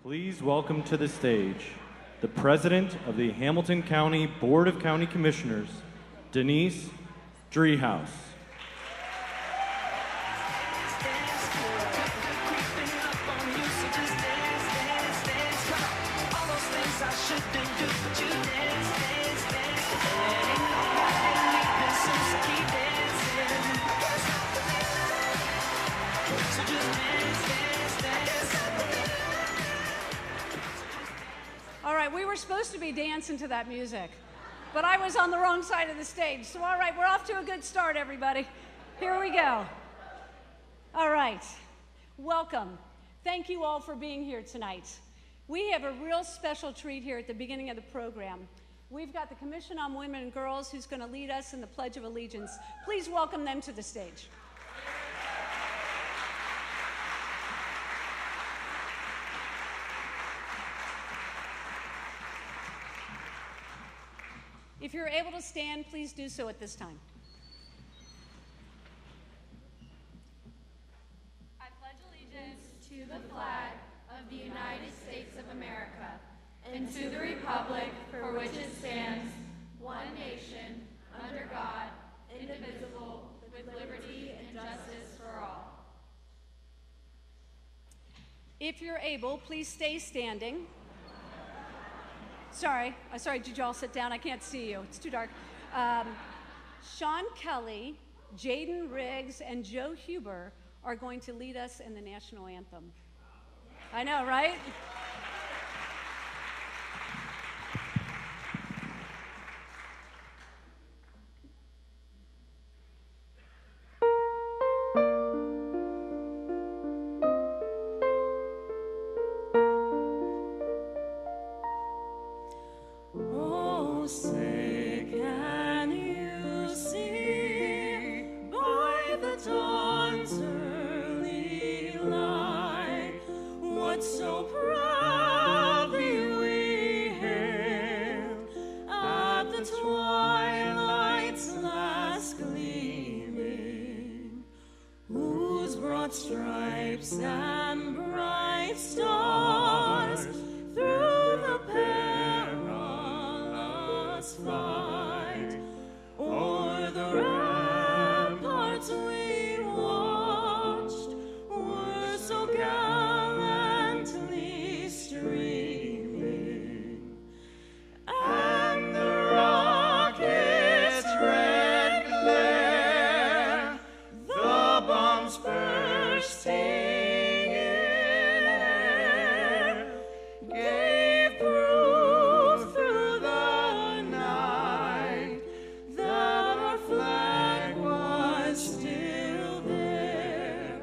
Please welcome to the stage the President of the Hamilton County Board of County Commissioners, Denise Driehaus. All right, we were supposed to be dancing to that music, but I was on the wrong side of the stage. So all right, we're off to a good start, everybody. Here we go. All right, welcome. Thank you all for being here tonight. We have a real special treat here at the beginning of the program. We've got the Commission on Women and Girls who's going to lead us in the Pledge of Allegiance. Please welcome them to the stage. If you're able to stand, please do so at this time. I pledge allegiance to the flag of the United States of America and to the republic for which it stands, one nation, under God, indivisible, with liberty and justice for all. If you're able, please stay standing. Sorry, did you all sit down? I can't see you, it's too dark. Sean Kelly, Jaden Riggs, and Joe Huber are going to lead us in the national anthem. I know, right? Stripes and bright stars through the perilous fight, o'er the ramparts we watched were so gallantly streaming, and the rocket's red glare, the bombs bursting in air, gave proof through the night that our flag was still there.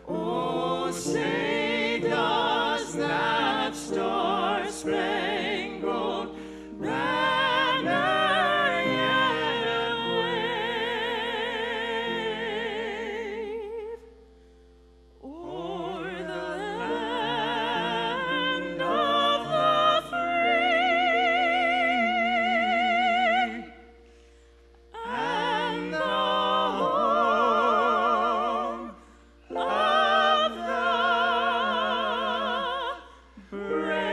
Oh, say does that star-spangled banner yet wave o'er the land of the free and the home of the brave.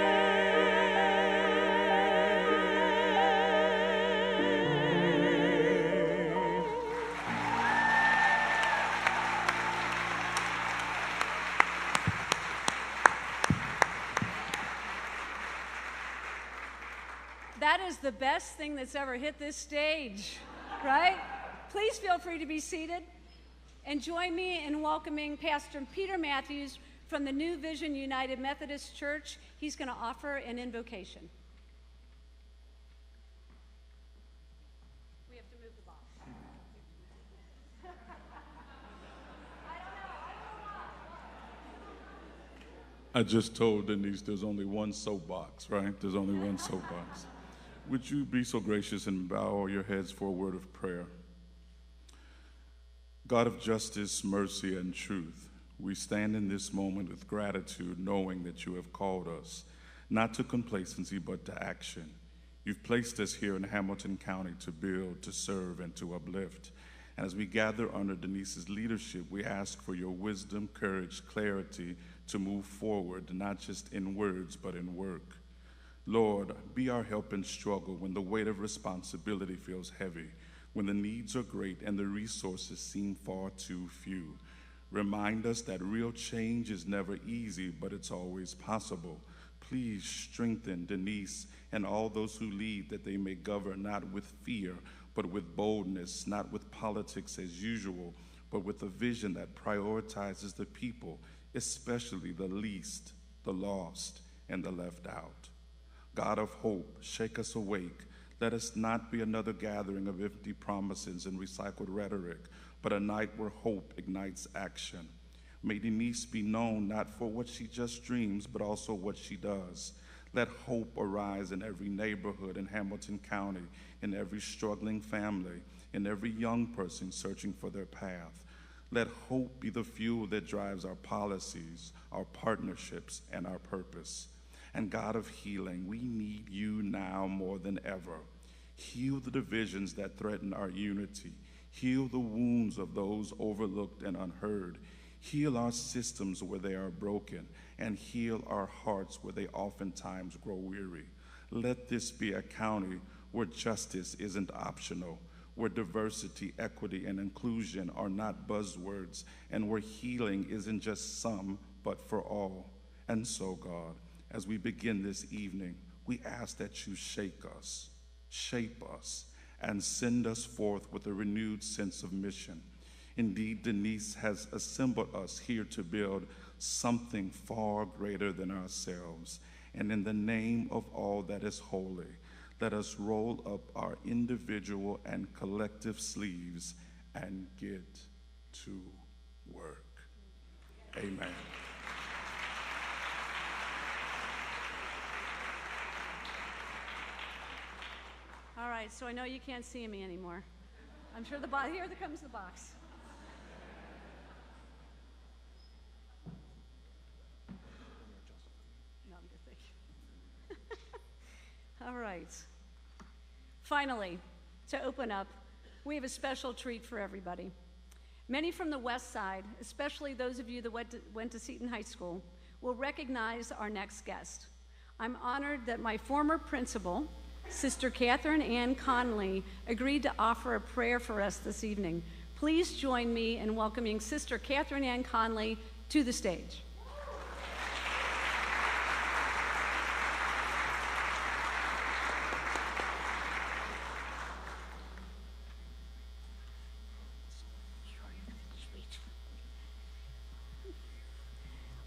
That is the best thing that's ever hit this stage, right? Please feel free to be seated and join me in welcoming Pastor Peter Matthews from the New Vision United Methodist Church. He's going to offer an invocation. We have to move the box. I just told Denise there's only one soapbox, right? There's only one soapbox. Would you be so gracious and bow your heads for a word of prayer? God of justice, mercy, and truth, we stand in this moment with gratitude, knowing that you have called us, not to complacency, but to action. You've placed us here in Hamilton County to build, to serve, and to uplift. And as we gather under Denise's leadership, we ask for your wisdom, courage, clarity to move forward, not just in words, but in work. Lord, be our help in struggle when the weight of responsibility feels heavy, when the needs are great and the resources seem far too few. Remind us that real change is never easy, but it's always possible. Please strengthen Denise and all those who lead, that they may govern not with fear, but with boldness, not with politics as usual, but with a vision that prioritizes the people, especially the least, the lost, and the left out. God of hope, shake us awake. Let us not be another gathering of empty promises and recycled rhetoric, but a night where hope ignites action. May Denise be known not for what she just dreams, but also what she does. Let hope arise in every neighborhood in Hamilton County, in every struggling family, in every young person searching for their path. Let hope be the fuel that drives our policies, our partnerships, and our purpose. And God of healing, we need you now more than ever. Heal the divisions that threaten our unity. Heal the wounds of those overlooked and unheard. Heal our systems where they are broken, and heal our hearts where they oftentimes grow weary. Let this be a county where justice isn't optional, where diversity, equity, and inclusion are not buzzwords, and where healing isn't just some, but for all. And so, God, as we begin this evening, we ask that you shake us, shape us, and send us forth with a renewed sense of mission. Indeed, Denise has assembled us here to build something far greater than ourselves. And in the name of all that is holy, let us roll up our individual and collective sleeves and get to work. Amen. All right, so I know you can't see me anymore. I'm sure here comes the box. No, I'm good, thank you. All right. Finally, to open up, we have a special treat for everybody. Many from the West Side, especially those of you that went to Seton High School, will recognize our next guest. I'm honored that my former principal, Sister Catherine Ann Conley, agreed to offer a prayer for us this evening. Please join me in welcoming Sister Catherine Ann Conley to the stage.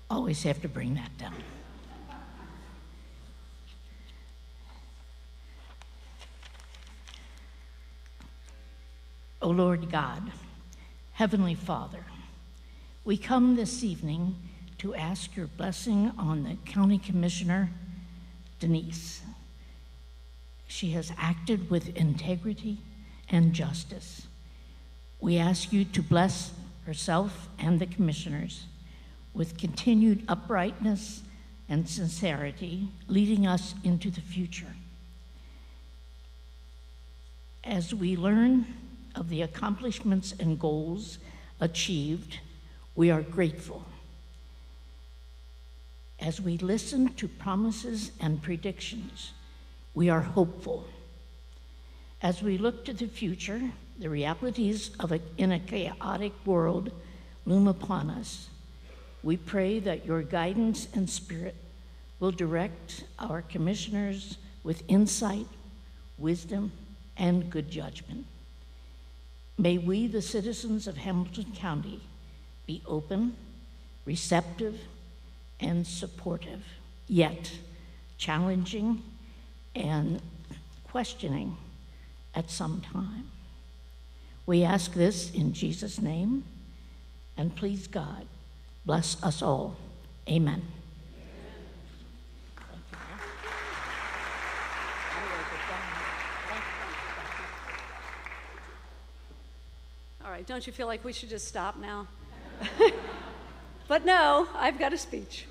Always have to bring that down. O Lord God, Heavenly Father, we come this evening to ask your blessing on the County Commissioner, Denise. She has acted with integrity and justice. We ask you to bless herself and the commissioners with continued uprightness and sincerity, leading us into the future. As we learn of the accomplishments and goals achieved, we are grateful. As we listen to promises and predictions, we are hopeful. As we look to the future, the realities in a chaotic world loom upon us. We pray that your guidance and spirit will direct our commissioners with insight, wisdom, and good judgment. May we, the citizens of Hamilton County, be open, receptive, and supportive, yet challenging and questioning at some time. We ask this in Jesus' name, and please God, bless us all. Amen. All right, don't you feel like we should just stop now? But no, I've got a speech.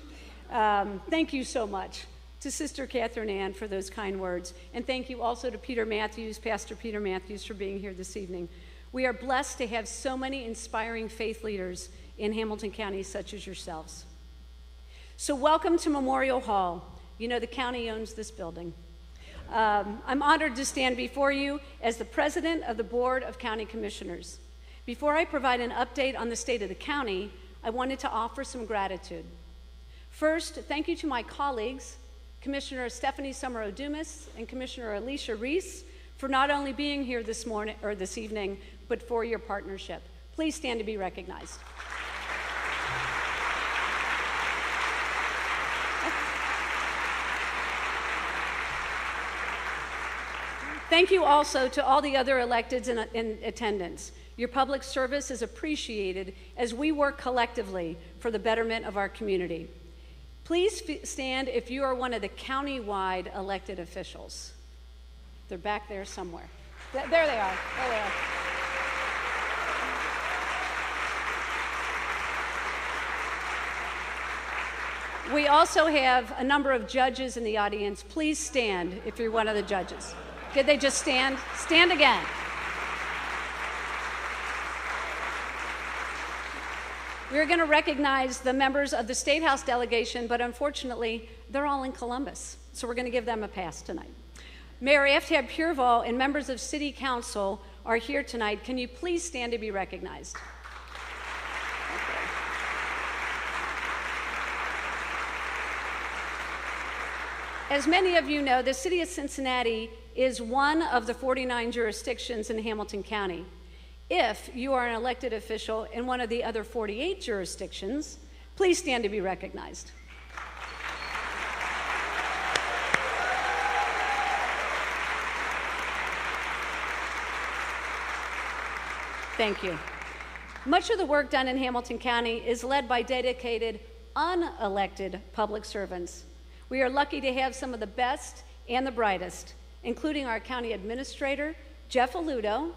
Thank you so much to Sister Catherine Ann for those kind words. And thank you also to Peter Matthews, Pastor Peter Matthews, for being here this evening. We are blessed to have so many inspiring faith leaders in Hamilton County such as yourselves. So welcome to Memorial Hall. You know the county owns this building. I'm honored to stand before you as the president of the Board of County Commissioners. Before I provide an update on the state of the county, I wanted to offer some gratitude. First, thank you to my colleagues, Commissioner Stephanie Summer-Odumas and Commissioner Alicia Reese, for not only being here this evening, but for your partnership. Please stand to be recognized. Thank you also to all the other electeds in attendance. Your public service is appreciated as we work collectively for the betterment of our community. Please stand if you are one of the county-wide elected officials. They're back there somewhere. There they are. There they are. We also have a number of judges in the audience. Please stand if you're one of the judges. Did they just stand? Stand again. We're going to recognize the members of the State House delegation, but unfortunately, they're all in Columbus, so we're going to give them a pass tonight. Mayor Aftab Pureval and members of City Council are here tonight. Can you please stand to be recognized? As many of you know, the City of Cincinnati is one of the 49 jurisdictions in Hamilton County. If you are an elected official in one of the other 48 jurisdictions, please stand to be recognized. Thank you. Much of the work done in Hamilton County is led by dedicated, unelected public servants. We are lucky to have some of the best and the brightest, including our county administrator, Jeff Aludo,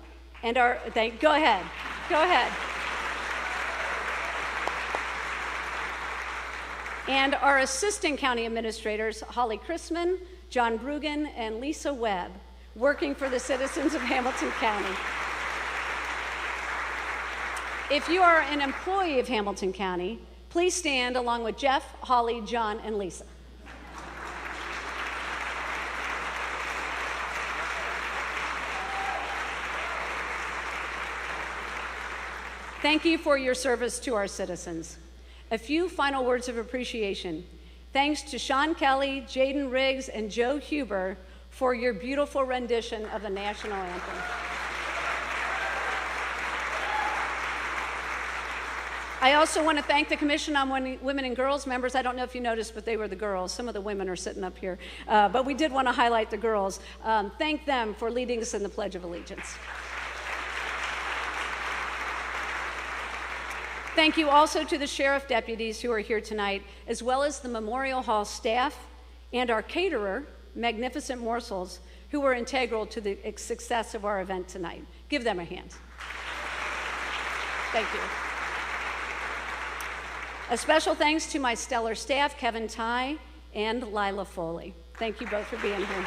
and our, go ahead. And our assistant county administrators, Holly Chrisman, John Brugan, and Lisa Webb, working for the citizens of Hamilton County. If you are an employee of Hamilton County, please stand along with Jeff, Holly, John, and Lisa. Thank you for your service to our citizens. A few final words of appreciation. Thanks to Sean Kelly, Jaden Riggs, and Joe Huber for your beautiful rendition of the national anthem. I also want to thank the Commission on Women and Girls members. I don't know if you noticed, but they were the girls. Some of the women are sitting up here. But we did want to highlight the girls. Thank them for leading us in the Pledge of Allegiance. Thank you also to the sheriff deputies who are here tonight, as well as the Memorial Hall staff and our caterer, Magnificent Morsels, who were integral to the success of our event tonight. Give them a hand. Thank you. A special thanks to my stellar staff, Kevin Ty and Lila Foley. Thank you both for being here.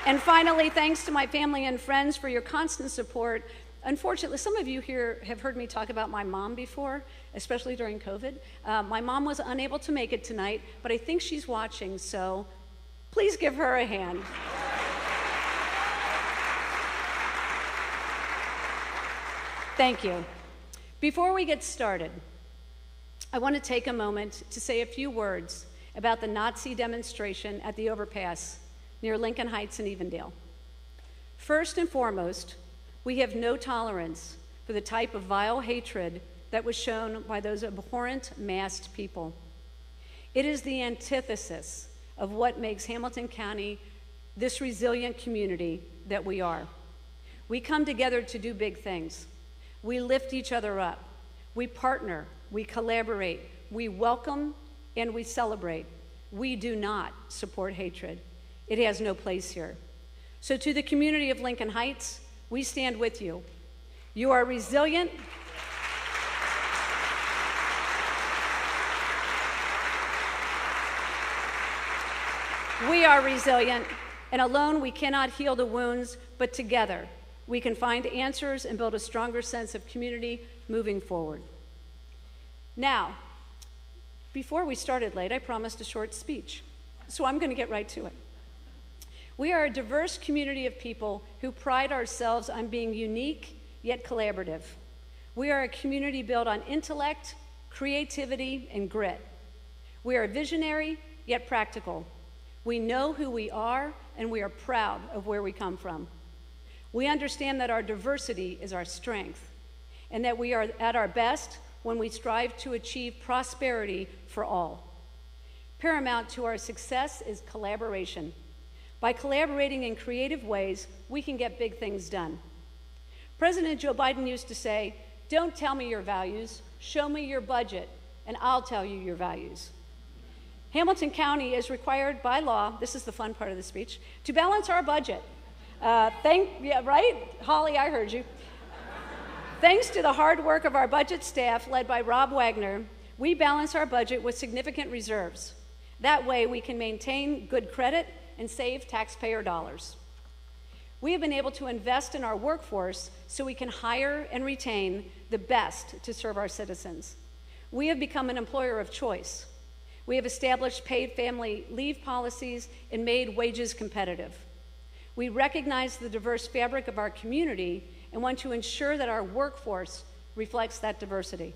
And finally, thanks to my family and friends for your constant support. Unfortunately, some of you here have heard me talk about my mom before, especially during COVID. My mom was unable to make it tonight, but I think she's watching, so please give her a hand. Thank you. Before we get started, I want to take a moment to say a few words about the Nazi demonstration at the overpass near Lincoln Heights and Evendale. First and foremost, we have no tolerance for the type of vile hatred that was shown by those abhorrent masked people. It is the antithesis of what makes Hamilton County this resilient community that we are. We come together to do big things. We lift each other up. We partner, we collaborate, we welcome, and we celebrate. We do not support hatred. It has no place here. So to the community of Lincoln Heights, we stand with you. You are resilient. We are resilient, and alone we cannot heal the wounds, but together we can find answers and build a stronger sense of community moving forward. Now, Before we started late, I promised a short speech, so I'm going to get right to it. We are a diverse community of people who pride ourselves on being unique yet collaborative. We are a community built on intellect, creativity, and grit. We are visionary yet practical. We know who we are, and we are proud of where we come from. We understand that our diversity is our strength, and that we are at our best when we strive to achieve prosperity for all. Paramount to our success is collaboration. By collaborating in creative ways, we can get big things done. President Joe Biden used to say, "Don't tell me your values, show me your budget, and I'll tell you your values." Hamilton County is required by law, this is the fun part of the speech, to balance our budget. Right? Holly, I heard you. Thanks to the hard work of our budget staff led by Rob Wagner, we balance our budget with significant reserves. That way we can maintain good credit and save taxpayer dollars. We have been able to invest in our workforce so we can hire and retain the best to serve our citizens. We have become an employer of choice. We have established paid family leave policies and made wages competitive. We recognize the diverse fabric of our community and want to ensure that our workforce reflects that diversity.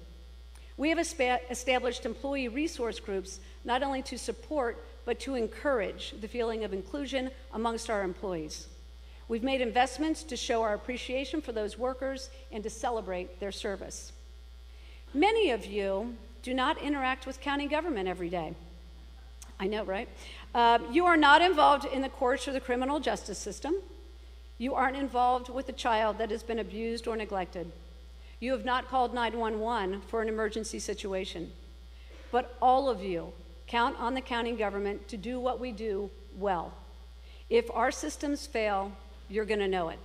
We have established employee resource groups not only to support but to encourage the feeling of inclusion amongst our employees. We've made investments to show our appreciation for those workers and to celebrate their service. Many of you do not interact with county government every day. I know, right? You are not involved in the courts or the criminal justice system. You aren't involved with a child that has been abused or neglected. You have not called 911 for an emergency situation. But all of you count on the county government to do what we do well. If our systems fail, you're going to know it.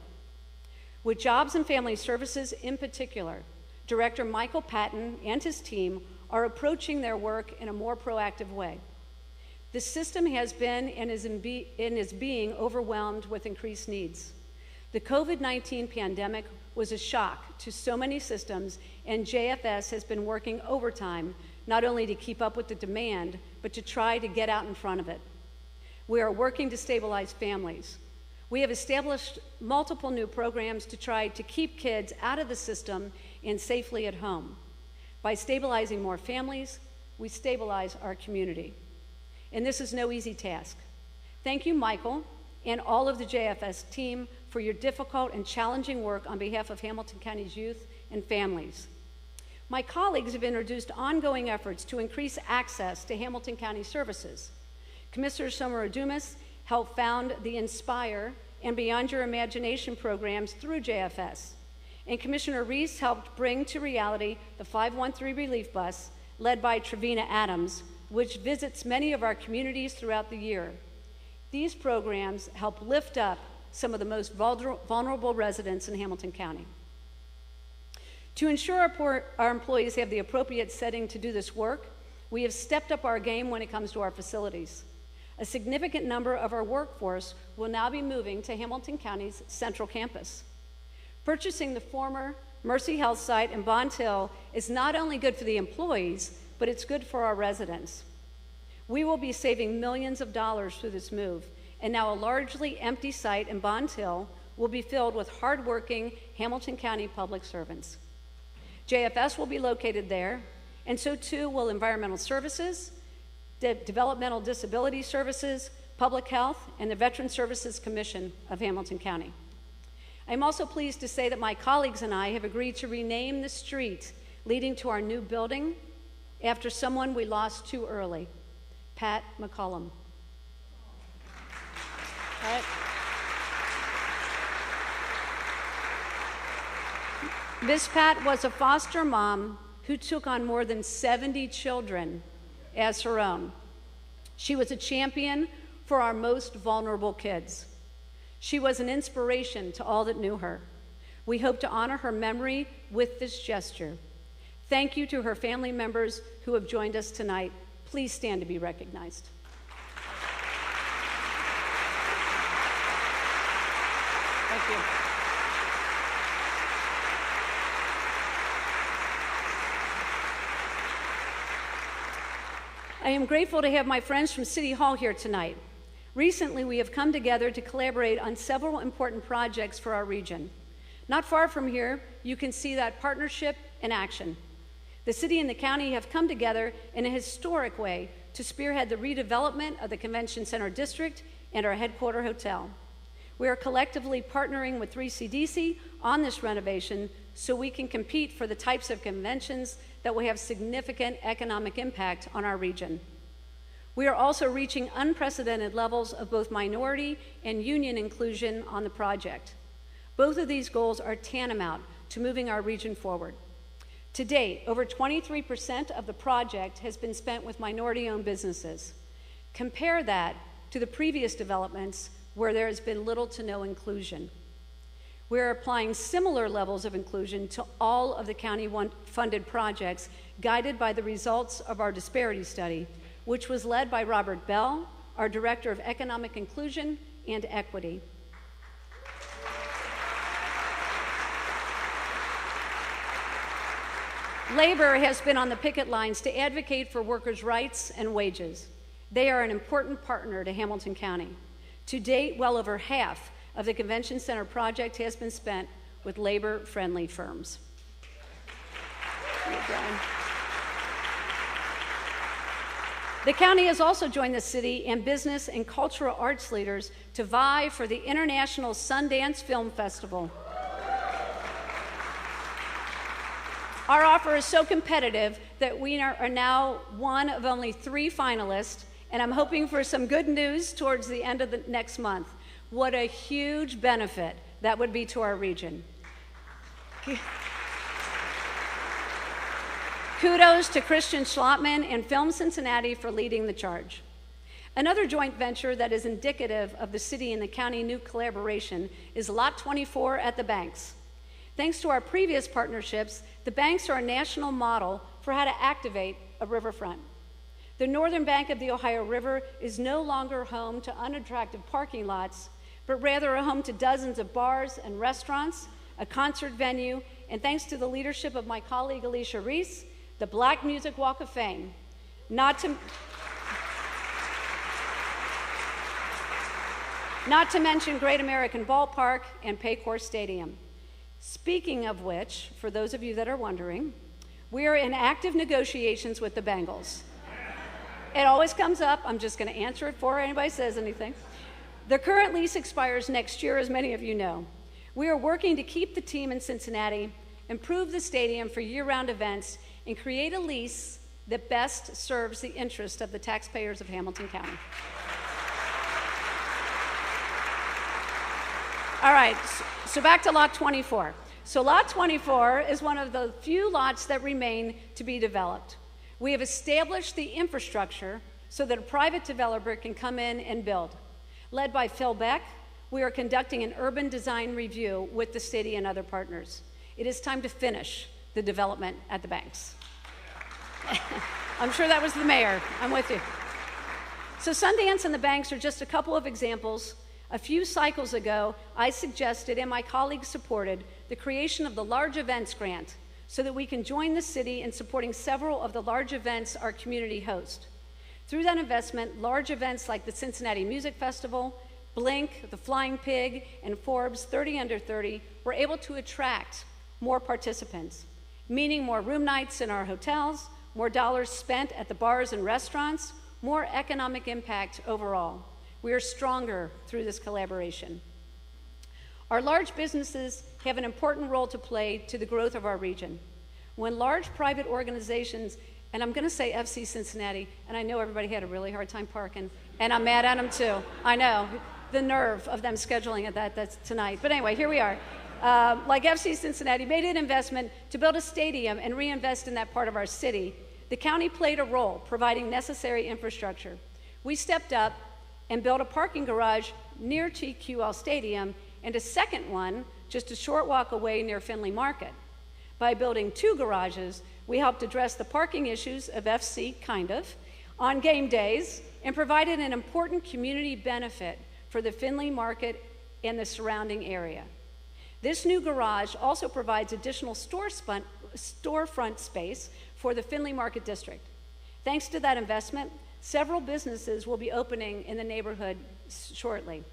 With Jobs and Family Services in particular, Director Michael Patton and his team are approaching their work in a more proactive way. The system has been and is being overwhelmed with increased needs. The COVID-19 pandemic was a shock to so many systems, and JFS has been working overtime not only to keep up with the demand, but to try to get out in front of it. We are working to stabilize families. We have established multiple new programs to try to keep kids out of the system and safely at home. By stabilizing more families, we stabilize our community. And this is no easy task. Thank you, Michael, and all of the JFS team for your difficult and challenging work on behalf of Hamilton County's youth and families. My colleagues have introduced ongoing efforts to increase access to Hamilton County services. Commissioner Sommer-Adumas helped found the Inspire and Beyond Your Imagination programs through JFS. And Commissioner Reese helped bring to reality the 513 Relief Bus, led by Trevina Adams, which visits many of our communities throughout the year. These programs help lift up some of the most vulnerable residents in Hamilton County. To ensure our employees have the appropriate setting to do this work, we have stepped up our game when it comes to our facilities. A significant number of our workforce will now be moving to Hamilton County's central campus. Purchasing the former Mercy Health site in Bond Hill is not only good for the employees, but it's good for our residents. We will be saving millions of dollars through this move, and now a largely empty site in Bond Hill will be filled with hardworking Hamilton County public servants. JFS will be located there, and so too will Environmental Services, Developmental Disability Services, Public Health, and the Veteran Services Commission of Hamilton County. I'm also pleased to say that my colleagues and I have agreed to rename the street leading to our new building after someone we lost too early, Pat McCollum. All right. Miss Pat was a foster mom who took on more than 70 children as her own. She was a champion for our most vulnerable kids. She was an inspiration to all that knew her. We hope to honor her memory with this gesture. Thank you to her family members who have joined us tonight. Please stand to be recognized. Thank you. I am grateful to have my friends from City Hall here tonight. Recently, we have come together to collaborate on several important projects for our region. Not far from here, you can see that partnership in action. The city and the county have come together in a historic way to spearhead the redevelopment of the Convention Center District and our headquarter hotel. We are collectively partnering with 3CDC on this renovation so we can compete for the types of conventions that will have significant economic impact on our region. We are also reaching unprecedented levels of both minority and union inclusion on the project. Both of these goals are tantamount to moving our region forward. To date, over 23% of the project has been spent with minority-owned businesses. Compare that to the previous developments where there has been little to no inclusion. We are applying similar levels of inclusion to all of the county-funded projects, guided by the results of our disparity study, which was led by Robert Bell, our Director of Economic Inclusion and Equity. Labor has been on the picket lines to advocate for workers' rights and wages. They are an important partner to Hamilton County. To date, well over half of the Convention Center project has been spent with labor-friendly firms. The county has also joined the city and business and cultural arts leaders to vie for the International Sundance Film Festival. Our offer is so competitive that we are now one of only 3 finalists, and I'm hoping for some good news towards the end of the next month. What a huge benefit that would be to our region. Kudos to Christian Schlottman and Film Cincinnati for leading the charge. Another joint venture that is indicative of the city and the county new collaboration is Lot 24 at the Banks. Thanks to our previous partnerships, the banks are a national model for how to activate a riverfront. The northern bank of the Ohio River is no longer home to unattractive parking lots, but rather a home to dozens of bars and restaurants, a concert venue, and thanks to the leadership of my colleague Alicia Reese, the Black Music Walk of Fame. Not to mention Great American Ballpark and Paycor Stadium. Speaking of which, for those of you that are wondering, we are in active negotiations with the Bengals. It always comes up. I'm just going to answer it before anybody says anything. The current lease expires next year, as many of you know. We are working to keep the team in Cincinnati, improve the stadium for year-round events, and create a lease that best serves the interest of the taxpayers of Hamilton County. All right, so back to Lot 24. So Lot 24 is one of the few lots that remain to be developed. We have established the infrastructure so that a private developer can come in and build. Led by Phil Beck, we are conducting an urban design review with the city and other partners. It is time to finish the development at the Banks. I'm sure that was the mayor. I'm with you. So Sundance and the Banks are just a couple of examples. A few cycles ago, I suggested and my colleagues supported the creation of the Large Events Grant so that we can join the city in supporting several of the large events our community hosts. Through that investment, large events like the Cincinnati Music Festival, Blink, the Flying Pig, and Forbes 30 Under 30 were able to attract more participants, meaning more room nights in our hotels, more dollars spent at the bars and restaurants, more economic impact overall. We are stronger through this collaboration. Our large businesses have an important role to play to the growth of our region. When large private organizations, and I'm going to say FC Cincinnati, and I know everybody had a really hard time parking, and I'm mad at them too. I know, the nerve of them scheduling it that's tonight. But anyway, here we are. Like FC Cincinnati made an investment to build a stadium and reinvest in that part of our city. The county played a role providing necessary infrastructure. We stepped up and built a parking garage near TQL Stadium and a second one just a short walk away near Findlay Market. By building 2 garages, we helped address the parking issues of FC, on game days and provided an important community benefit for the Findlay Market and the surrounding area. This new garage also provides additional storefront space for the Findlay Market District. Thanks to that investment, several businesses will be opening in the neighborhood shortly.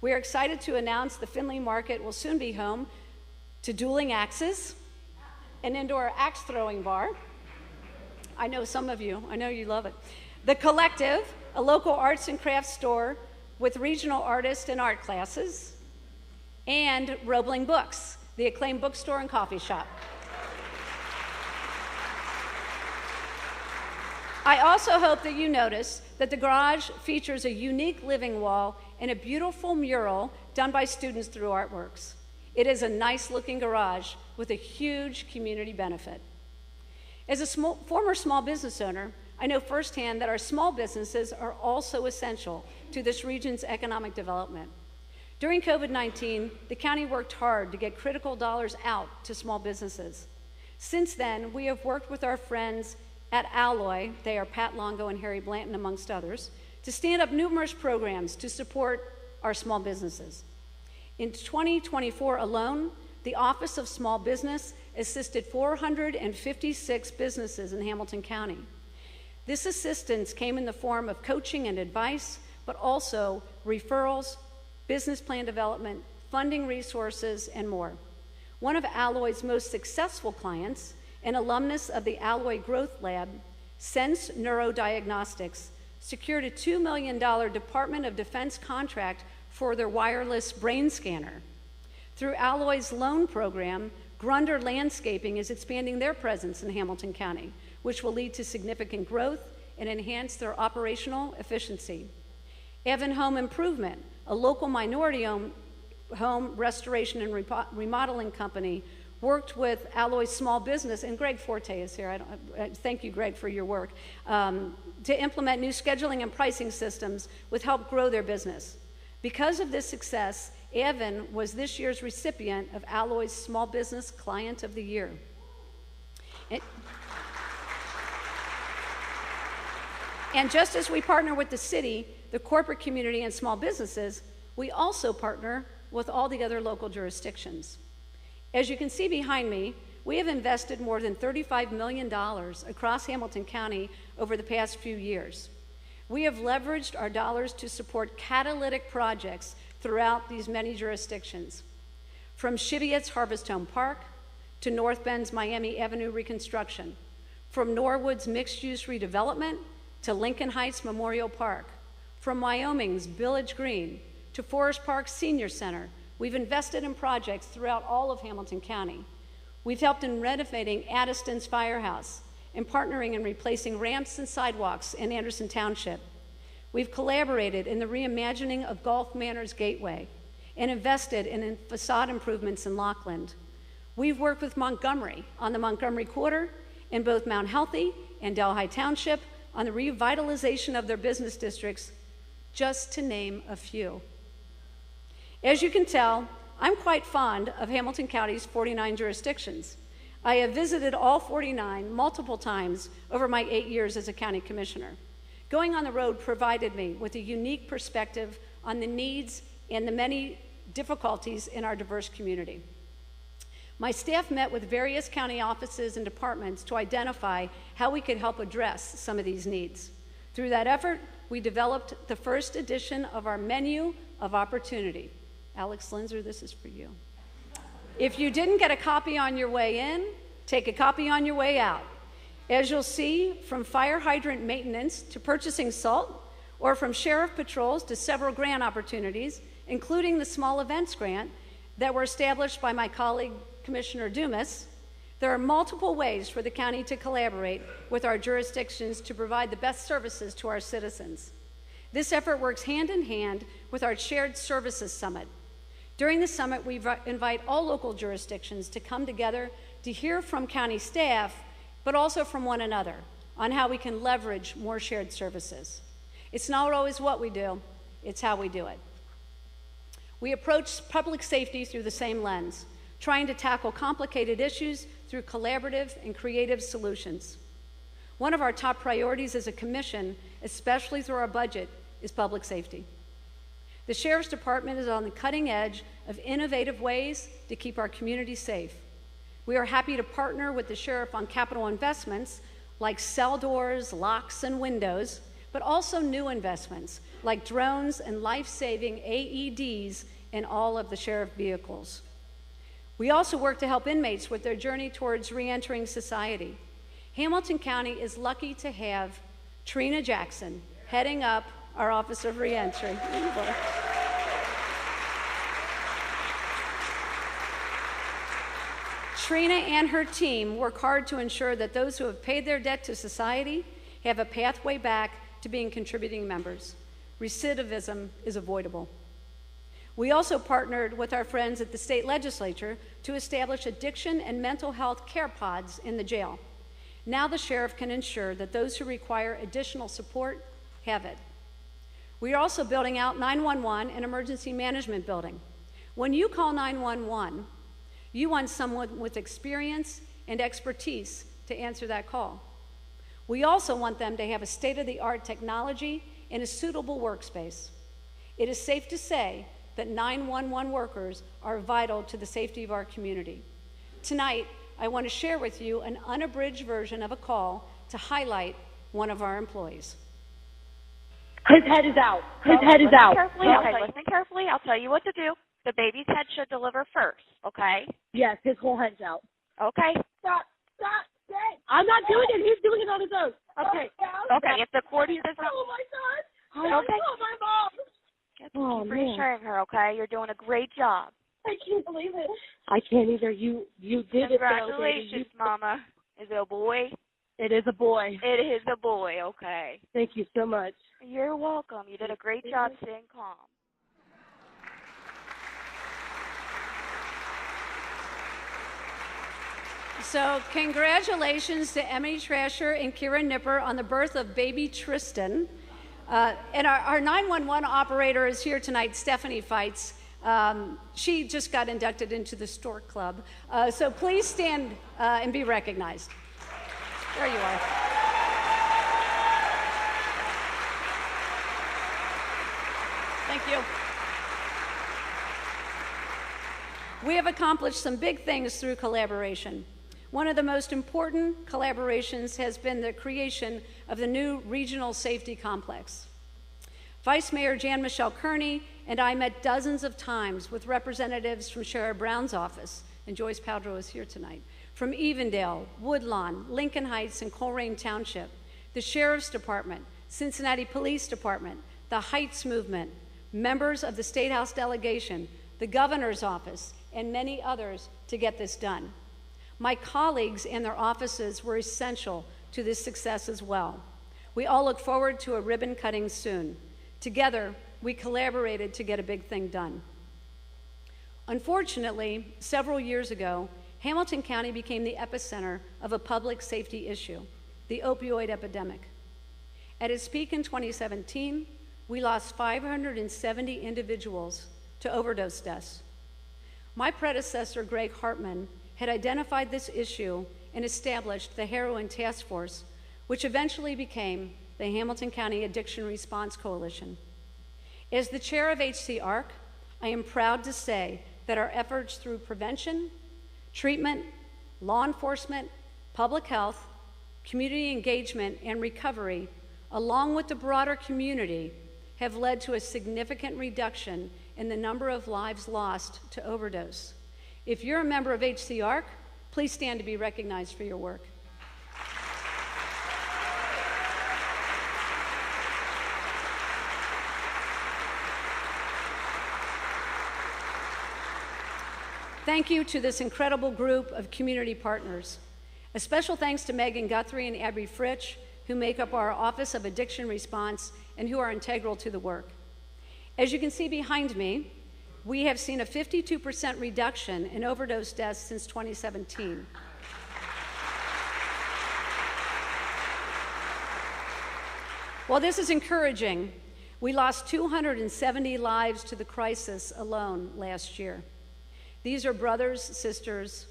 We are excited to announce the Findlay Market will soon be home to Dueling Axes, an indoor axe throwing bar. I know some of you, I know you love it. The Collective, a local arts and crafts store with regional artists and art classes, and Roebling Books, the acclaimed bookstore and coffee shop. I also hope that you notice that the garage features a unique living wall and a beautiful mural done by students through Artworks. It is a nice-looking garage with a huge community benefit. As a former small business owner, I know firsthand that our small businesses are also essential to this region's economic development. During COVID-19, the county worked hard to get critical dollars out to small businesses. Since then, we have worked with our friends at Alloy, they are Pat Longo and Harry Blanton amongst others, to stand up numerous programs to support our small businesses. In 2024 alone, the Office of Small Business assisted 456 businesses in Hamilton County. This assistance came in the form of coaching and advice, but also referrals, business plan development, funding resources, and more. One of Alloy's most successful clients, an alumnus of the Alloy Growth Lab, Sense Neurodiagnostics, secured a $2 million Department of Defense contract for their wireless brain scanner. Through Alloy's loan program, Grunder Landscaping is expanding their presence in Hamilton County, which will lead to significant growth and enhance their operational efficiency. Evan Home Improvement, a local minority-owned home restoration and remodeling company, worked with Alloy's small business, and Greg Forte is here, thank you, Greg, for your work, to implement new scheduling and pricing systems with help grow their business. Because of this success, Evan was this year's recipient of Alloy's Small Business Client of the Year. And just as we partner with the city, the corporate community, and small businesses, we also partner with all the other local jurisdictions. As you can see behind me, we have invested more than $35 million across Hamilton County over the past few years. We have leveraged our dollars to support catalytic projects throughout these many jurisdictions. From Cheviot's Harvest Home Park to North Bend's Miami Avenue reconstruction, from Norwood's mixed-use redevelopment to Lincoln Heights Memorial Park, from Wyoming's Village Green to Forest Park Senior Center, we've invested in projects throughout all of Hamilton County. We've helped in renovating Addiston's Firehouse and partnering in replacing ramps and sidewalks in Anderson Township. We've collaborated in the reimagining of Gulf Manor's Gateway and invested in facade improvements in Lockland. We've worked with Montgomery on the Montgomery Quarter, in both Mount Healthy and Delhi Township on the revitalization of their business districts, just to name a few. As you can tell, I'm quite fond of Hamilton County's 49 jurisdictions. I have visited all 49 multiple times over my 8 years as a county commissioner. Going on the road provided me with a unique perspective on the needs and the many difficulties in our diverse community. My staff met with various county offices and departments to identify how we could help address some of these needs. Through that effort, we developed the first edition of our Menu of Opportunity. Alex Linzer, this is for you. If you didn't get a copy on your way in, take a copy on your way out. As you'll see, from fire hydrant maintenance to purchasing salt, or from sheriff patrols to several grant opportunities, including the small events grant that were established by my colleague, Commissioner Dumas, there are multiple ways for the county to collaborate with our jurisdictions to provide the best services to our citizens. This effort works hand in hand with our Shared Services Summit. During the summit, we invite all local jurisdictions to come together to hear from county staff, but also from one another on how we can leverage more shared services. It's not always what we do, it's how we do it. We approach public safety through the same lens, trying to tackle complicated issues through collaborative and creative solutions. One of our top priorities as a commission, especially through our budget, is public safety. The Sheriff's Department is on the cutting edge of innovative ways to keep our community safe. We are happy to partner with the Sheriff on capital investments like cell doors, locks, and windows, but also new investments like drones and life-saving AEDs in all of the sheriff vehicles. We also work to help inmates with their journey towards reentering society. Hamilton County is lucky to have Trina Jackson heading up our Office of Reentry. Trina and her team work hard to ensure that those who have paid their debt to society have a pathway back to being contributing members. Recidivism is avoidable. We also partnered with our friends at the state legislature to establish addiction and mental health care pods in the jail. Now the sheriff can ensure that those who require additional support have it. We are also building out 911 and emergency management building. When you call 911, you want someone with experience and expertise to answer that call. We also want them to have a state-of-the-art technology and a suitable workspace. It is safe to say that 911 workers are vital to the safety of our community. Tonight, I want to share with you an unabridged version of a call to highlight one of our employees. His head is out. His head is out. Listen carefully. I'll tell you what to do. The baby's head should deliver first, okay? Yes, his whole head's out. Okay. Stop. I'm not doing it. He's doing it on his own. Okay. Okay, if the cord does not... Oh, my God. Okay. Oh, my mom. Keep reassuring her, okay? You're doing a great job. I can't believe it. I can't either. You did it. Congratulations, Mama. Is it a boy? It is a boy. It is a boy, okay. Thank you so much. You're welcome. You did a great job staying calm. So congratulations to Emily Trasher and Kira Nipper on the birth of baby Tristan. And our 911 operator is here tonight, Stephanie Feitz. She just got inducted into the Stork Club. So please stand and be recognized. There you are. Thank you. We have accomplished some big things through collaboration. One of the most important collaborations has been the creation of the new Regional Safety Complex. Vice Mayor Jan-Michelle Kearney and I met dozens of times with representatives from Sheriff Brown's office, and Joyce Powdrow is here tonight, from Evendale, Woodlawn, Lincoln Heights, and Coleraine Township, the Sheriff's Department, Cincinnati Police Department, the Heights Movement, members of the State House delegation, the Governor's office, and many others to get this done. My colleagues and their offices were essential to this success as well. We all look forward to a ribbon cutting soon. Together, we collaborated to get a big thing done. Unfortunately, several years ago, Hamilton County became the epicenter of a public safety issue, the opioid epidemic. At its peak in 2017, we lost 570 individuals to overdose deaths. My predecessor, Greg Hartman, had identified this issue and established the Heroin Task Force, which eventually became the Hamilton County Addiction Response Coalition. As the chair of HCRC, I am proud to say that our efforts through prevention, treatment, law enforcement, public health, community engagement, and recovery, along with the broader community, have led to a significant reduction in the number of lives lost to overdose. If you're a member of HCRC, please stand to be recognized for your work. Thank you to this incredible group of community partners. A special thanks to Megan Guthrie and Abby Fritsch, who make up our Office of Addiction Response and who are integral to the work. As you can see behind me, we have seen a 52% reduction in overdose deaths since 2017. While this is encouraging, we lost 270 lives to the crisis alone last year. These are brothers, sisters,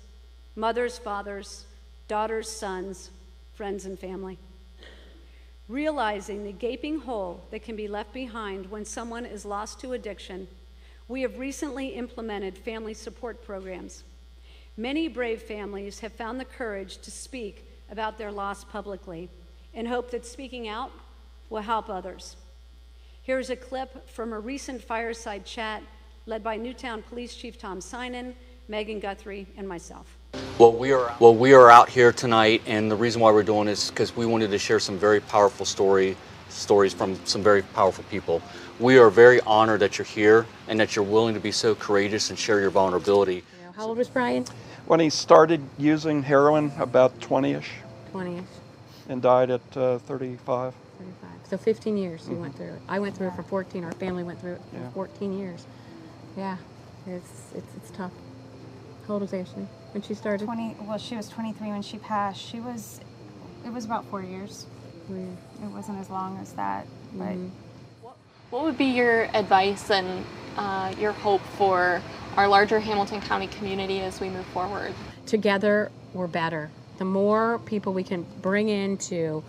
mothers, fathers, daughters, sons, friends, and family. Realizing the gaping hole that can be left behind when someone is lost to addiction, we have recently implemented family support programs. Many brave families have found the courage to speak about their loss publicly and hope that speaking out will help others. Here's a clip from a recent fireside chat led by Newtown Police Chief Tom Sinan, Megan Guthrie, and myself. Well, we are out here tonight, and the reason why we're doing this is because we wanted to share some very powerful stories from some very powerful people. We are very honored that you're here and that you're willing to be so courageous and share your vulnerability. How old was Brian? When he started using heroin, about 20-ish. 20-ish. And died at 35. So 15 years he went through it. I went through it for 14. Our family went through it for 14 years. Yeah, it's tough. How old was Ashley when she started? Well, she was 23 when she passed. It was about 4 years. It wasn't as long as that, but. What would be your advice and your hope for our larger Hamilton County community as we move forward? Together, we're better. The more people we can bring into,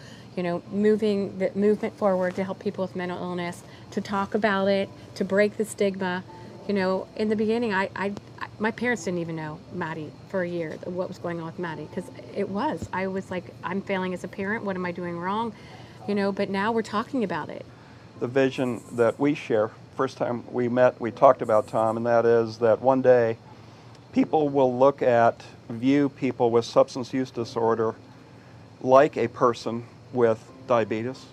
moving the movement forward to help people with mental illness, to talk about it, to break the stigma. In the beginning, my parents didn't even know Maddie for a year, what was going on with Maddie, because I was like, I'm failing as a parent, what am I doing wrong? But now we're talking about it. The vision that we share, first time we met, we talked about, Tom, and that is that one day people will view people with substance use disorder like a person with diabetes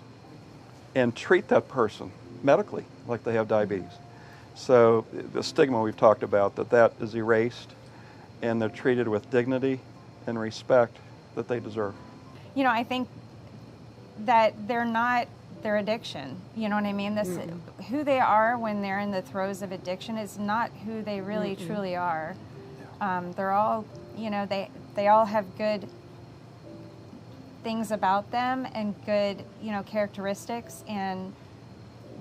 and treat that person medically like they have diabetes. So the stigma we've talked about, that is erased and they're treated with dignity and respect that they deserve. I think that they're not their addiction. You know what I mean? Who they are when they're in the throes of addiction is not who they really truly are. They're all, they all have good things about them and good, characteristics, and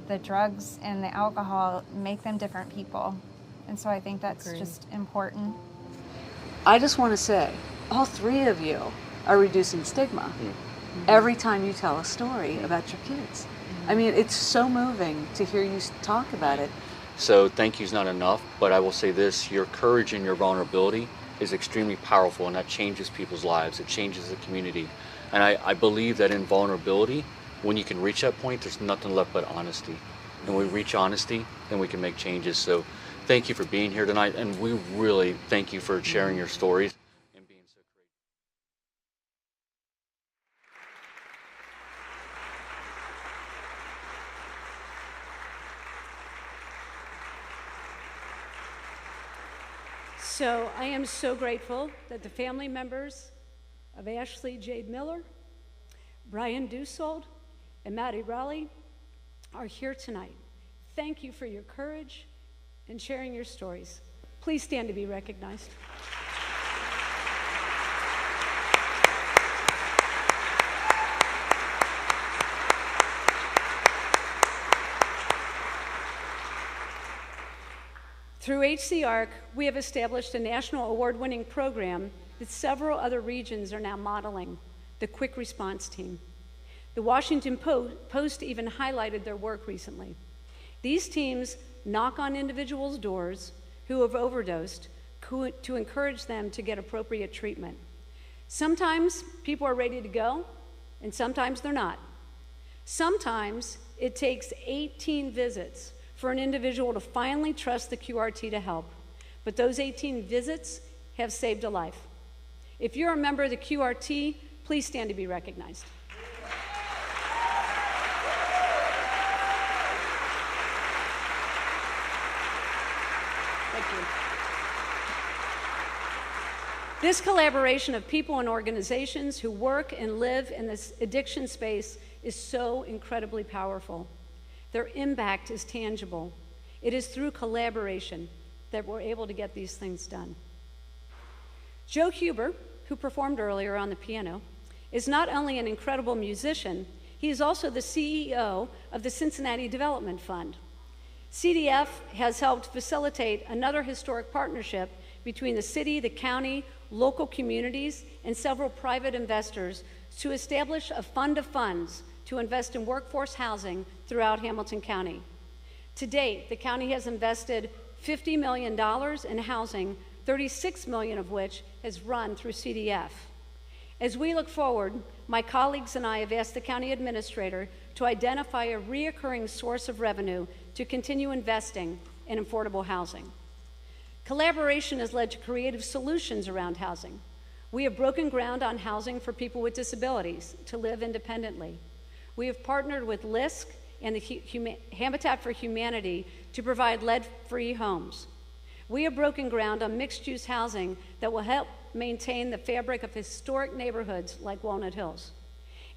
the drugs and the alcohol make them different people. And so I think that's just important. I just want to say, all three of you are reducing stigma every time you tell a story about your kids. I mean, it's so moving to hear you talk about it. So thank you's not enough, but I will say this, your courage and your vulnerability is extremely powerful, and that changes people's lives. It changes the community. And I believe that in vulnerability, when you can reach that point, there's nothing left but honesty. And when we reach honesty, then we can make changes. So thank you for being here tonight, and we really thank you for sharing your stories. So I am so grateful that the family members of Ashley Jade Miller, Brian Dussold, and Maddie Raleigh are here tonight. Thank you for your courage and sharing your stories. Please stand to be recognized. Through HCRC, we have established a national award-winning program that several other regions are now modeling, the Quick Response Team. The Washington Post even highlighted their work recently. These teams knock on individuals' doors who have overdosed to encourage them to get appropriate treatment. Sometimes people are ready to go, and sometimes they're not. Sometimes it takes 18 visits for an individual to finally trust the QRT to help. But those 18 visits have saved a life. If you're a member of the QRT, please stand to be recognized. Thank you. This collaboration of people and organizations who work and live in this addiction space is so incredibly powerful. Their impact is tangible. It is through collaboration that we're able to get these things done. Joe Huber, who performed earlier on the piano, is not only an incredible musician, he is also the CEO of the Cincinnati Development Fund. CDF has helped facilitate another historic partnership between the city, the county, local communities, and several private investors to establish a fund of funds to invest in workforce housing throughout Hamilton County. To date, the county has invested $50 million in housing, $36 million of which has run through CDF. As we look forward, my colleagues and I have asked the county administrator to identify a reoccurring source of revenue to continue investing in affordable housing. Collaboration has led to creative solutions around housing. We have broken ground on housing for people with disabilities to live independently. We have partnered with LISC and the Habitat for Humanity to provide lead-free homes. We have broken ground on mixed-use housing that will help maintain the fabric of historic neighborhoods like Walnut Hills.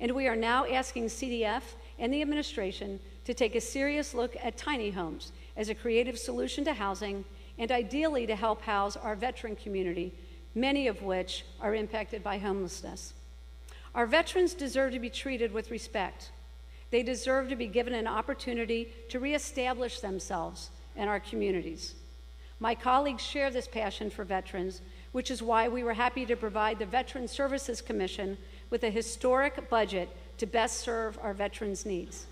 And we are now asking CDF and the administration to take a serious look at tiny homes as a creative solution to housing and ideally to help house our veteran community, many of which are impacted by homelessness. Our veterans deserve to be treated with respect. They deserve to be given an opportunity to reestablish themselves in our communities. My colleagues share this passion for veterans, which is why we were happy to provide the Veteran Services Commission with a historic budget to best serve our veterans' needs.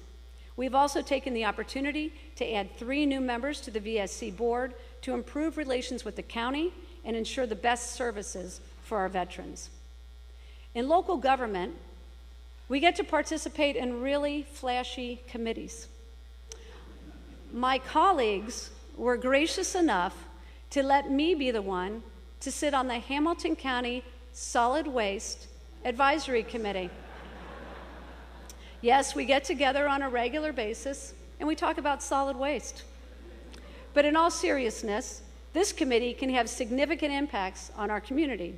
We've also taken the opportunity to add 3 new members to the VSC board to improve relations with the county and ensure the best services for our veterans. In local government, we get to participate in really flashy committees. My colleagues were gracious enough to let me be the one to sit on the Hamilton County Solid Waste Advisory Committee. Yes, we get together on a regular basis and we talk about solid waste. But in all seriousness, this committee can have significant impacts on our community.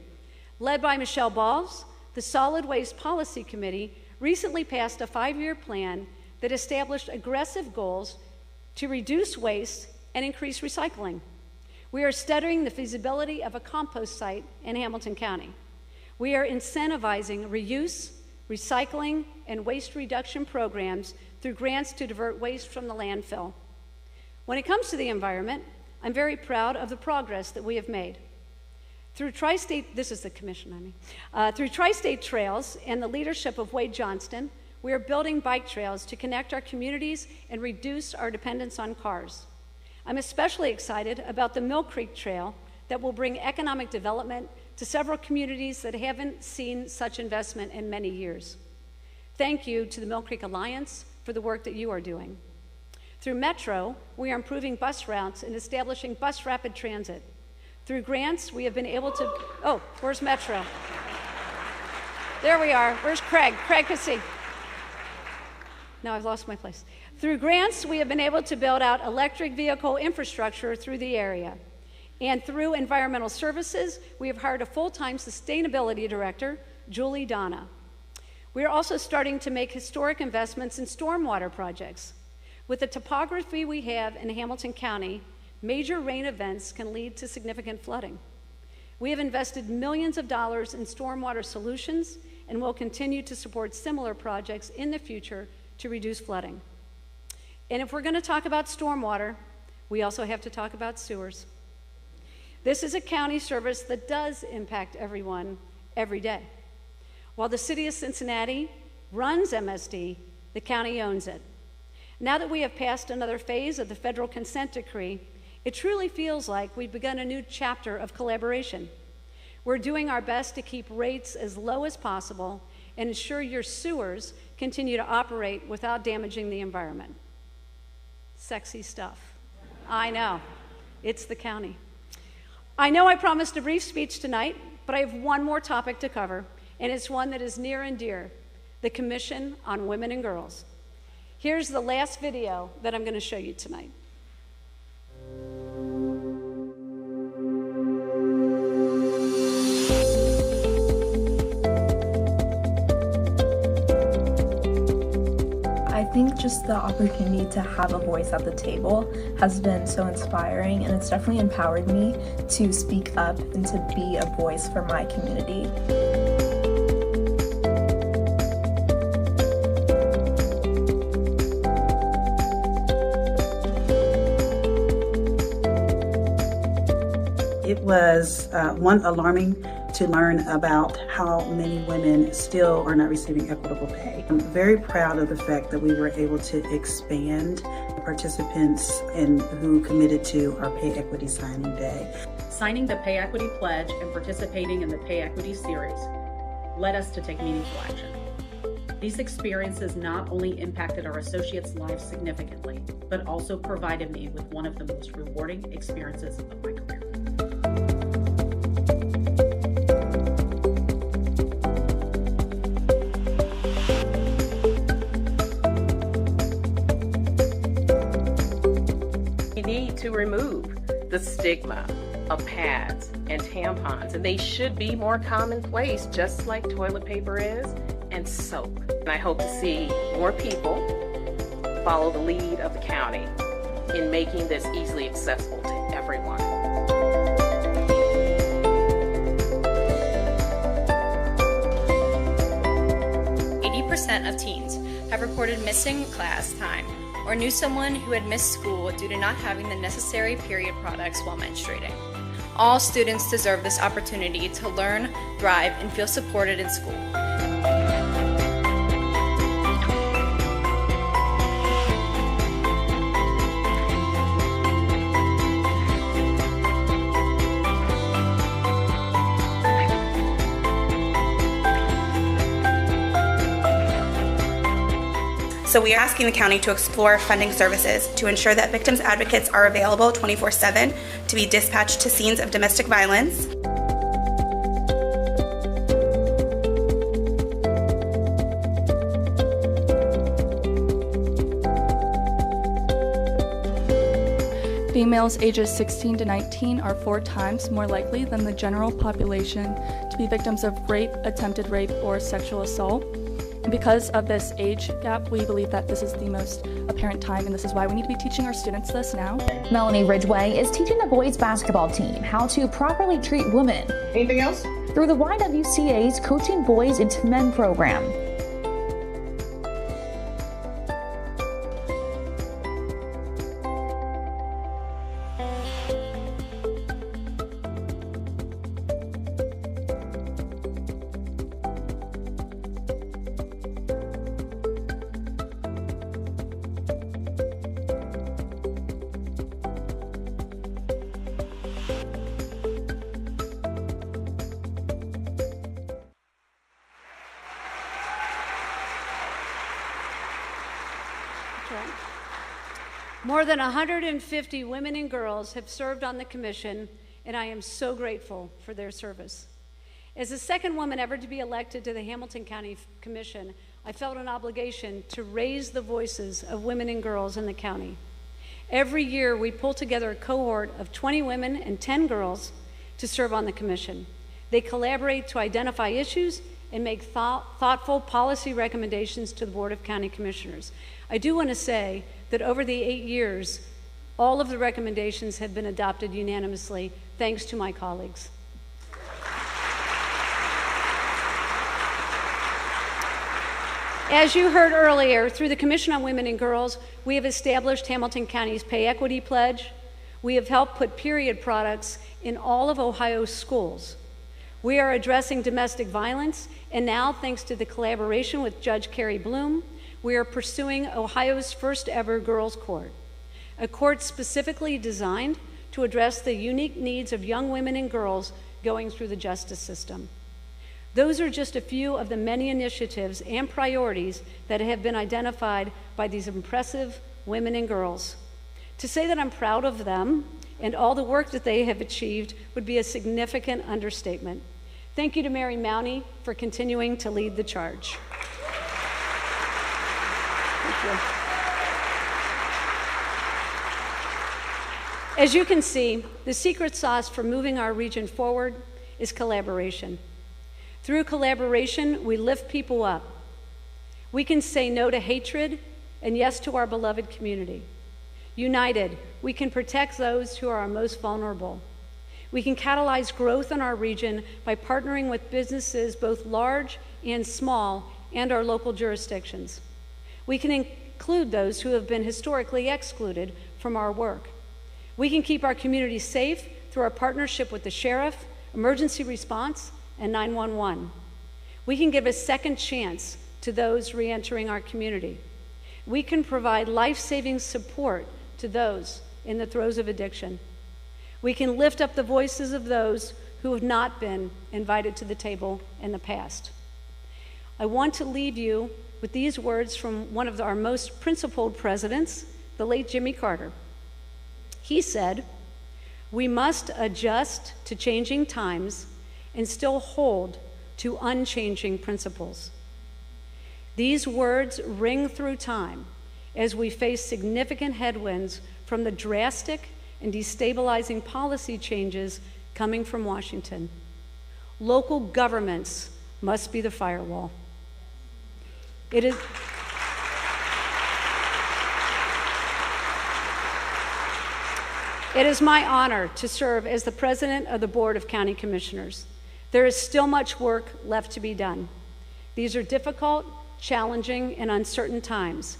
Led by Michelle Balls, the Solid Waste Policy Committee recently passed a 5-year plan that established aggressive goals to reduce waste and increase recycling. We are studying the feasibility of a compost site in Hamilton County. We are incentivizing reuse, recycling, and waste reduction programs through grants to divert waste from the landfill. When it comes to the environment, I'm very proud of the progress that we have made. Through Tri-State, this is the commission, through Tri-State Trails and the leadership of Wade Johnston, we are building bike trails to connect our communities and reduce our dependence on cars. I'm especially excited about the Mill Creek Trail that will bring economic development to several communities that haven't seen such investment in many years. Thank you to the Mill Creek Alliance for the work that you are doing. Through Metro, we are improving bus routes and establishing bus rapid transit. Through grants, we have been able to, oh, where's Metro? There we are. Where's Craig? Craig can see. No, I've lost my place. Through grants, we have been able to build out electric vehicle infrastructure through the area. And through environmental services, we have hired a full-time sustainability director, Julie Donna. We are also starting to make historic investments in stormwater projects. With the topography we have in Hamilton County, major rain events can lead to significant flooding. We have invested millions of dollars in stormwater solutions and will continue to support similar projects in the future to reduce flooding. And if we're going to talk about stormwater, we also have to talk about sewers. This is a county service that does impact everyone every day. While the city of Cincinnati runs MSD, the county owns it. Now that we have passed another phase of the federal consent decree, it truly feels like we've begun a new chapter of collaboration. We're doing our best to keep rates as low as possible and ensure your sewers continue to operate without damaging the environment. Sexy stuff. I know. It's the county. I know I promised a brief speech tonight, but I have one more topic to cover, and it's one that is near and dear, the Commission on Women and Girls. Here's the last video that I'm going to show you tonight. I think just the opportunity to have a voice at the table has been so inspiring, and it's definitely empowered me to speak up and to be a voice for my community. It was one, alarming to learn about how many women still are not receiving equitable pay. I'm very proud of the fact that we were able to expand participants and who committed to our Pay Equity Signing Day. Signing the Pay Equity Pledge and participating in the Pay Equity Series led us to take meaningful action. These experiences not only impacted our associates' lives significantly, but also provided me with one of the most rewarding experiences of my career. We need to remove the stigma of pads and tampons, and they should be more commonplace, just like toilet paper is and soap. And I hope to see more people follow the lead of the county in making this easily accessible to everyone. Of teens have reported missing class time or knew someone who had missed school due to not having the necessary period products while menstruating. All students deserve this opportunity to learn, thrive, and feel supported in school. So we are asking the county to explore funding services to ensure that victims advocates are available 24/7 to be dispatched to scenes of domestic violence. Females ages 16 to 19 are 4 times more likely than the general population to be victims of rape, attempted rape, or sexual assault. And because of this age gap, we believe that this is the most apparent time, and this is why we need to be teaching our students this now. Melanie Ridgway is teaching the boys basketball team how to properly treat women. Anything else? Through the YWCA's Coaching Boys into Men program. More than 150 women and girls have served on the commission, and I am so grateful for their service. As the second woman ever to be elected to the Hamilton County Commission, I felt an obligation to raise the voices of women and girls in the county. Every year, we pull together a cohort of 20 women and 10 girls to serve on the commission. They collaborate to identify issues and make thoughtful policy recommendations to the Board of County Commissioners. I do want to say that over the 8 years, all of the recommendations have been adopted unanimously, thanks to my colleagues. As you heard earlier, through the Commission on Women and Girls, we have established Hamilton County's Pay Equity Pledge. We have helped put period products in all of Ohio's schools. We are addressing domestic violence, and now, thanks to the collaboration with Judge Carrie Bloom, we are pursuing Ohio's first ever girls' court, a court specifically designed to address the unique needs of young women and girls going through the justice system. Those are just a few of the many initiatives and priorities that have been identified by these impressive women and girls. To say that I'm proud of them and all the work that they have achieved would be a significant understatement. Thank you to Mary Mounty for continuing to lead the charge. Thank you. As you can see, the secret sauce for moving our region forward is collaboration. Through collaboration, we lift people up. We can say no to hatred and yes to our beloved community. United, we can protect those who are our most vulnerable. We can catalyze growth in our region by partnering with businesses both large and small and our local jurisdictions. We can include those who have been historically excluded from our work. We can keep our community safe through our partnership with the sheriff, emergency response, and 911. We can give a second chance to those re-entering our community. We can provide life-saving support to those in the throes of addiction. We can lift up the voices of those who have not been invited to the table in the past. I want to leave you with these words from one of our most principled presidents, the late Jimmy Carter. He said, "We must adjust to changing times and still hold to unchanging principles." These words ring through time as we face significant headwinds from the drastic and destabilizing policy changes coming from Washington. Local governments must be the firewall. It is my honor to serve as the president of the Board of County Commissioners. There is still much work left to be done. These are difficult, challenging, and uncertain times,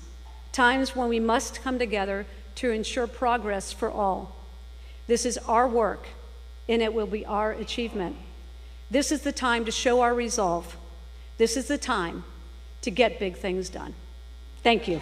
times when we must come together to ensure progress for all. This is our work, and it will be our achievement. This is the time to show our resolve. This is the time to get big things done. Thank you.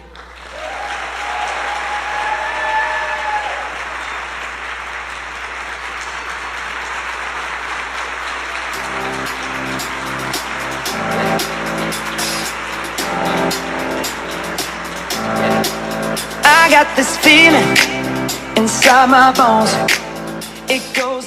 I got this feeling inside my bones. It goes